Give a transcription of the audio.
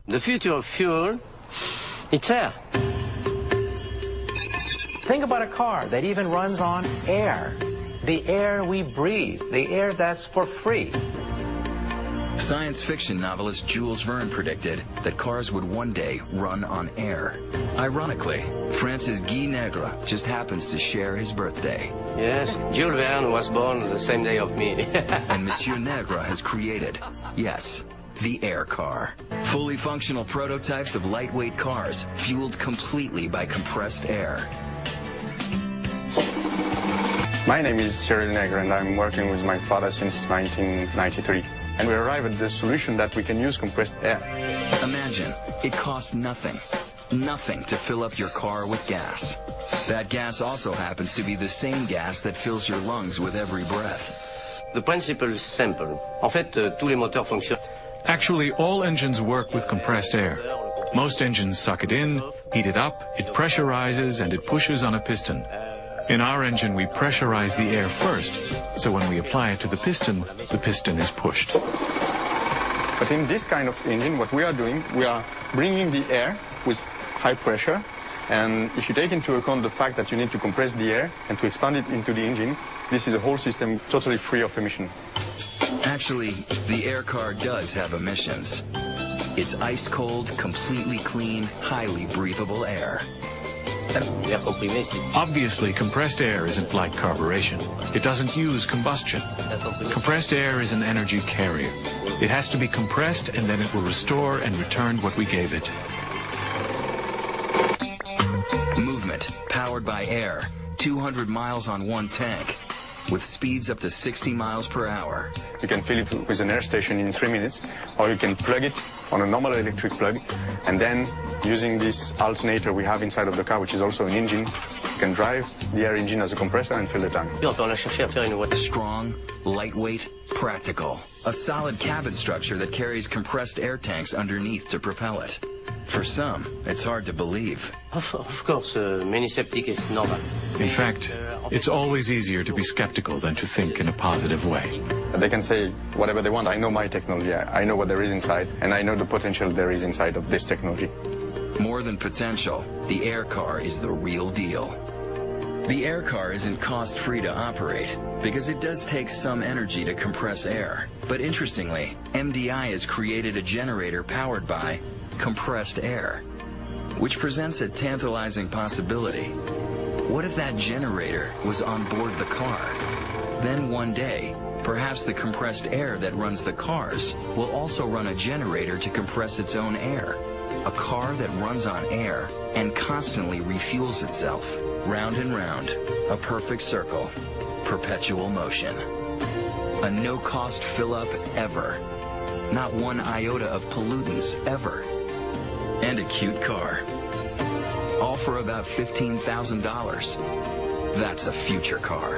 The future of fuel, it's air. Think about a car that even runs on air. The air we breathe, the air that's for free. Science fiction novelist Jules Verne predicted that cars would one day run on air. Ironically, France's Guy Negre just happens to share his birthday. Yes, Jules Verne was born the same day of me. And Monsieur Negre has created, yes, the air car. Fully functional prototypes of lightweight cars fueled completely by compressed air. My name is Cyril Negre and I'm working with my father since 1993. And we arrived at the solution that we can use compressed air. Imagine, it costs nothing to fill up your car with gas. That gas also happens to be the same gas that fills your lungs with every breath. The principle is simple. En fait, tous les moteurs fonctionnent. Actually, all engines work with compressed air. Most engines suck it in, heat it up, it pressurizes, and it pushes on a piston. In our engine, we pressurize the air first, so when we apply it to the piston is pushed. But in this kind of engine, what we are doing, we are bringing the air with high pressure, and if you take into account the fact that you need to compress the air and to expand it into the engine, this is a whole system totally free of emission. Actually, the air car does have emissions. It's ice-cold, completely clean, highly breathable air. Obviously, compressed air isn't like carburation. It doesn't use combustion. Compressed air is an energy carrier. It has to be compressed, and then it will restore and return what we gave it. Movement, powered by air, 200 miles on one tank, with speeds up to 60 miles per hour. You can fill it with an air station in 3 minutes, or you can plug it on a normal electric plug, and then using this alternator we have inside of the car, which is also an engine, you can drive the air engine as a compressor and fill the tank. Strong, lightweight, practical. A solid cabin structure that carries compressed air tanks underneath to propel it. For some, it's hard to believe. Of course, many skeptics is normal. In fact, it's always easier to be skeptical than to think in a positive way. They can say whatever they want. I know my technology. I know what there is inside, and I know the potential there is inside of this technology. More than potential, the air car is the real deal. The air car isn't cost-free to operate because it does take some energy to compress air. But interestingly, MDI has created a generator powered by compressed air, which presents a tantalizing possibility. What if that generator was on board the car? Then one day, perhaps the compressed air that runs the cars will also run a generator to compress its own air. A car that runs on air and constantly refuels itself, round and round, a perfect circle, perpetual motion. A no-cost fill-up ever. Not one iota of pollutants ever. And a cute car. All for about $15,000. That's a future car.